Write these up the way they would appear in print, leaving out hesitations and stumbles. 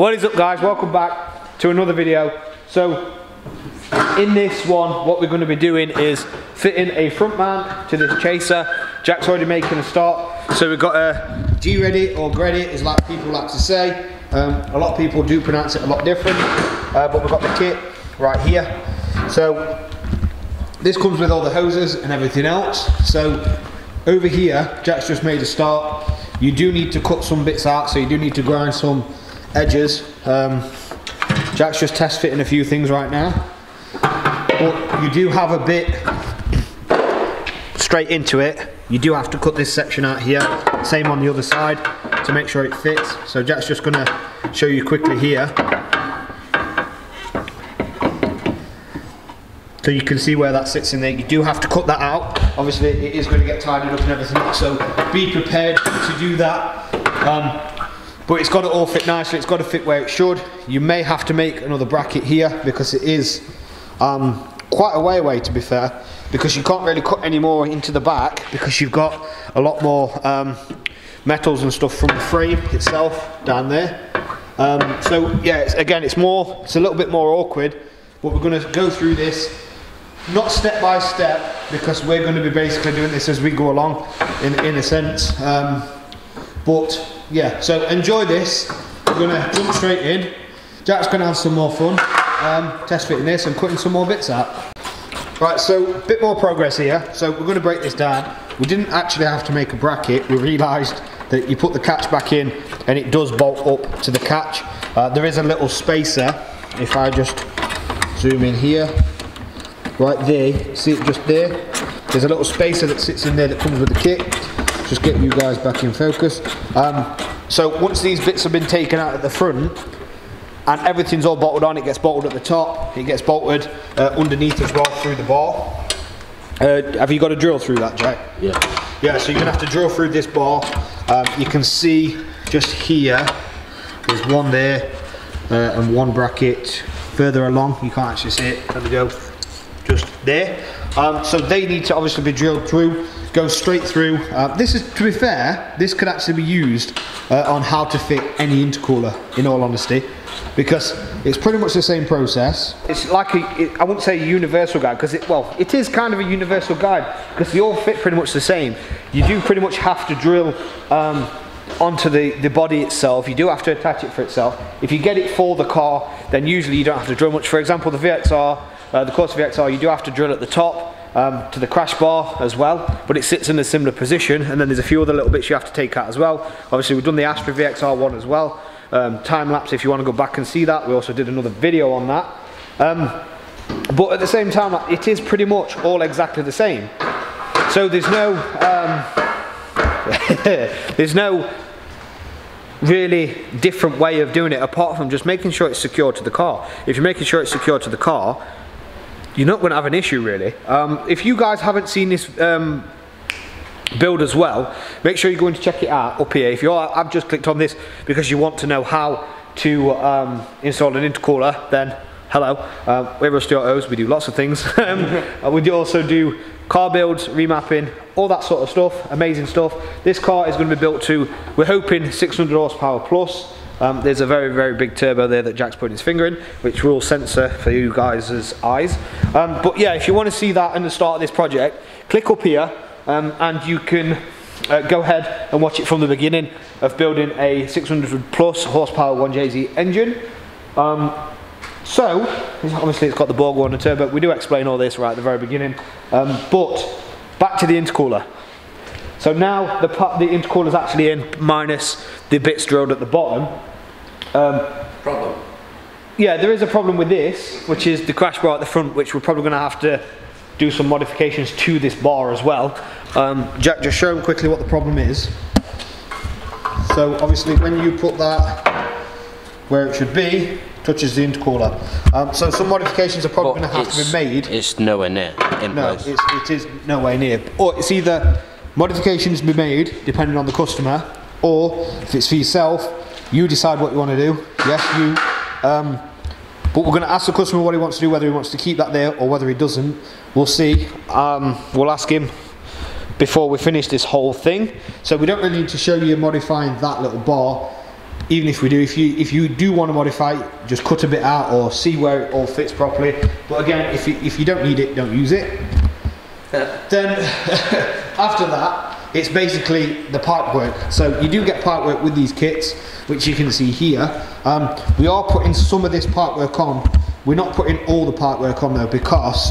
What is up, guys? Welcome back to another video. So in this one, what we're going to be doing is fitting a front mount to this chaser. Jack's already making a start. So we've got a G-ready or Greddy, as like people like to say. A lot of people do pronounce it a lot different, but we've got the kit right here. So this comes with all the hoses and everything else. So over here, Jack's just made a start. You do need to cut some bits out, so you do need to grind some edges. Jack's just test fitting a few things right now, but you do have a bit straight into it. You do have to cut this section out here, same on the other side, to make sure it fits. So Jack's just going to show you quickly here, so you can see where that sits in there. You do have to cut that out. Obviously it is going to get tidied up and everything, so be prepared to do that. But it's got to all fit nicely, it's got to fit where it should. You may have to make another bracket here, because it is quite a way away, to be fair, because you can't really cut any more into the back, because you've got a lot more metals and stuff from the frame itself down there. So yeah, it's a little bit more awkward, but we're going to go through this, not step by step, because we're going to be basically doing this as we go along, in a sense. But yeah, so enjoy this. We're going to jump straight in. Jack's going to have some more fun test fitting this and cutting some more bits out. Right, so a bit more progress here. So we're going to break this down. We didn't actually have to make a bracket. We realised that you put the catch back in and it does bolt up to the catch. There is a little spacer. If I just zoom in here, right there, see it just there? There's a little spacer that sits in there that comes with the kit. Just get you guys back in focus. So once these bits have been taken out at the front and everything's all bolted on, it gets bolted at the top, it gets bolted underneath as well through the bar. Have you got a drill through that, Jack? Yeah. Yeah, so you're gonna have to drill through this bar. You can see just here, there's one there and one bracket further along. You can't actually see it. There we go. Just there. So they need to obviously be drilled through, go straight through. This is, to be fair, this could actually be used on how to fit any intercooler, in all honesty, because it's pretty much the same process. It's like I wouldn't say a universal guide, because it is kind of a universal guide, because they all fit pretty much the same. You do pretty much have to drill onto the body itself. You do have to attach it for itself. If you get it for the car, then usually you don't have to drill much. For example, the VXR, the Corsa VXR, you do have to drill at the top to the crash bar as well, but it sits in a similar position, and then there's a few other little bits you have to take out as well. Obviously we've done the Astra VXR one as well, time lapse if you want to go back and see that. We also did another video on that, but at the same time it is pretty much all exactly the same. So there's no there's no really different way of doing it, apart from just making sure it's secure to the car. If you're making sure it's secure to the car, you're not going to have an issue, really. If you guys haven't seen this build as well, make sure you're going to check it out up here. If you are, I've just clicked on this because you want to know how to install an intercooler, then hello. We're Rusty Autos, we do lots of things. We do also do car builds, remapping, all that sort of stuff, amazing stuff. This car is going to be built to, we're hoping, 600 horsepower plus. There's a very, very big turbo there that Jack's putting his finger in, which will censor for you guys' eyes. But yeah, if you want to see that in the start of this project, click up here and you can go ahead and watch it from the beginning of building a 600 plus horsepower 1JZ engine. So, obviously it's got the Borg and the turbo. We do explain all this right at the very beginning. But back to the intercooler. So now the intercooler is actually in, minus the bits drilled at the bottom. Problem? Yeah, there is a problem with this, which is the crash bar at the front, which we're probably going to have to do some modifications to this bar as well. Jack, just show them quickly what the problem is. So obviously when you put that where it should be, touches the intercooler. So some modifications are probably going to have to be made. It's nowhere near in place. No, it is nowhere near. Or it's either modifications to be made depending on the customer, or if it's for yourself, you decide what you want to do. Yes, you. But we're going to ask the customer what he wants to do, whether he wants to keep that there or whether he doesn't. We'll see. We'll ask him before we finish this whole thing. So we don't really need to show you modifying that little bar. even if we do, if you do want to modify it, just cut a bit out or see where it all fits properly. But again, if you don't need it, don't use it. Then after that, it's basically the pipe work. So you do get pipe work with these kits, which you can see here. We are putting some of this pipe work on. We're not putting all the pipe work on though, because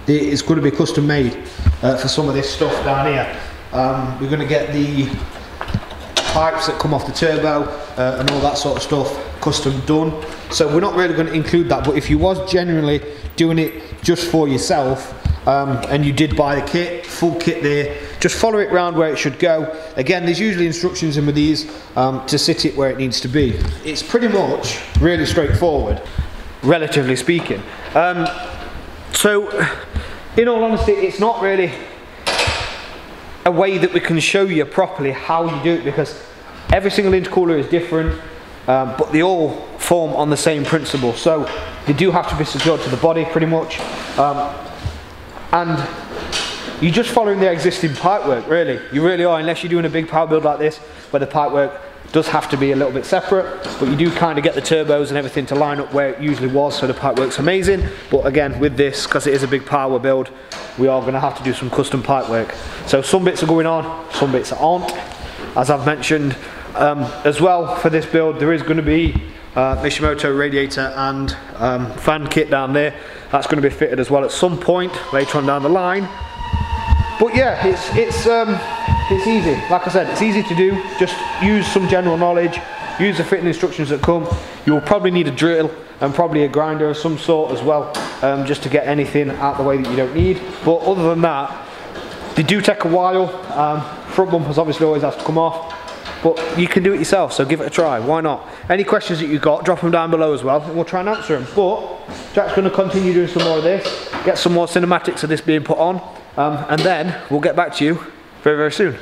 it's going to be custom made for some of this stuff down here. We're going to get the pipes that come off the turbo and all that sort of stuff custom done. So we're not really going to include that, but if you was genuinely doing it just for yourself, and you did buy the kit, full kit there, just follow it round where it should go. Again, there's usually instructions in with these to sit it where it needs to be. It's pretty much really straightforward, relatively speaking. So in all honesty, it's not really a way that we can show you properly how you do it, because every single intercooler is different, but they all form on the same principle. So they do have to be secured to the body pretty much. And you're just following the existing pipework, really. You really are, unless you're doing a big power build like this, where the pipework does have to be a little bit separate, but you do kind of get the turbos and everything to line up where it usually was, so the pipework's amazing. But again, with this, because it is a big power build, we are going to have to do some custom pipework. So some bits are going on, some bits aren't. As I've mentioned, as well for this build, there is going to be Mishimoto radiator and fan kit down there. That's going to be fitted as well at some point later on down the line. But yeah, it's easy. Like I said, it's easy to do. Just use some general knowledge, use the fitting instructions that come. You will probably need a drill and probably a grinder of some sort as well, just to get anything out the way that you don't need. But other than that, they do take a while. Front bumpers obviously always have to come off, but you can do it yourself, so give it a try. Why not? Any questions that you've got, drop them down below as well, and we'll try and answer them. But Jack's going to continue doing some more of this, get some more cinematics of this being put on, and then we'll get back to you very, very soon.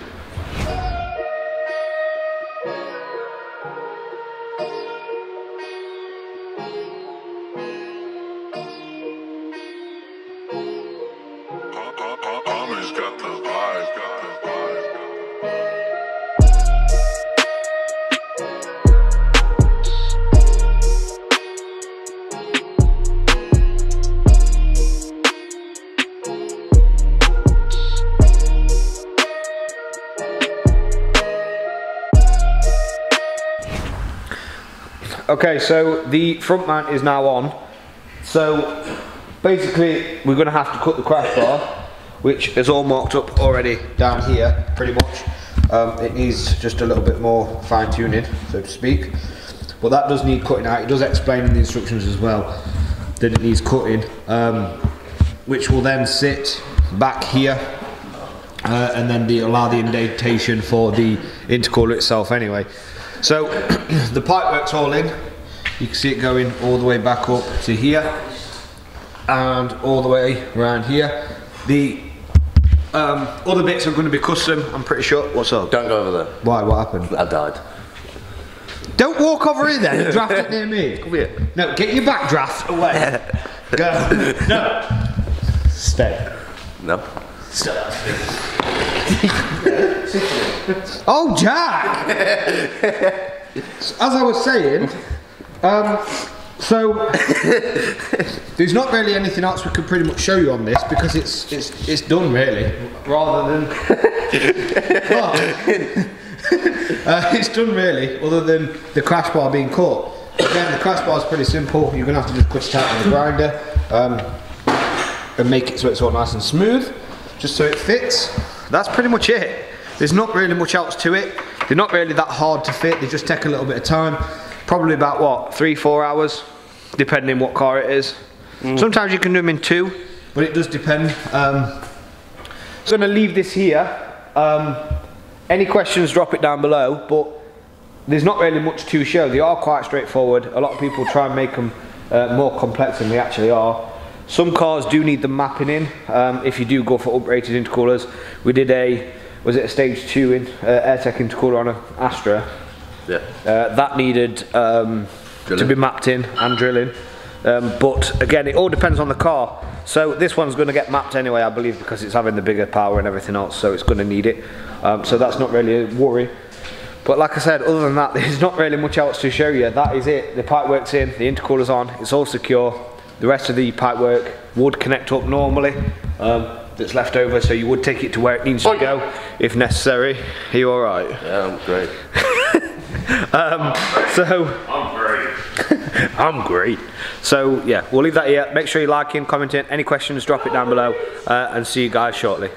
Homage got the vibe, got the vibe. Okay, so the front mount is now on. So basically we're going to have to cut the crash bar, which is all marked up already down here pretty much. It needs just a little bit more fine tuning, so to speak, but that does need cutting out. It does explain in the instructions as well that it needs cutting, which will then sit back here, and then allow the indentation for the intercooler itself anyway. So the pipework's all in. You can see it going all the way back up to here and all the way around here. The other bits are going to be custom, I'm pretty sure. What's up? Don't go over there. Why? What happened? I died. Don't walk over here then and draft it near me. Come here. No, get your backdraft away. Go. No. Stay. No. Stay. Oh, Jack! As I was saying, so there's not really anything else we could pretty much show you on this, because it's done really, rather than it's done really, other than the crash bar being cut. Again, the crash bar is pretty simple. You're gonna have to just cut it out with a grinder and make it so it's all nice and smooth, just so it fits. That's pretty much it. There's not really much else to it. They're not really that hard to fit. They just take a little bit of time. Probably about what, 3-4 hours, depending what car it is. Sometimes you can do them in 2, but it does depend. I'm gonna leave this here. Any questions, drop it down below, but there's not really much to show. They are quite straightforward. A lot of people try and make them more complex than they actually are. Some cars do need them mapping in, if you do go for uprated intercoolers. We did was it a stage 2 in AirTech intercooler on an Astra? Yeah. That needed to be mapped in and drilling. But again, it all depends on the car. So this one's going to get mapped anyway, I believe, because it's having the bigger power and everything else, so it's going to need it. So that's not really a worry. But like I said, other than that, there's not really much else to show you. That is it. The pipework's in, the intercooler's on, it's all secure. The rest of the pipework would connect up normally. That's left over, so you would take it to where it needs to go if necessary. Are you alright? Yeah, I'm great. I'm great. I'm great. So yeah, we'll leave that here. Make sure you're liking, commenting. Any questions, drop it down below, and see you guys shortly.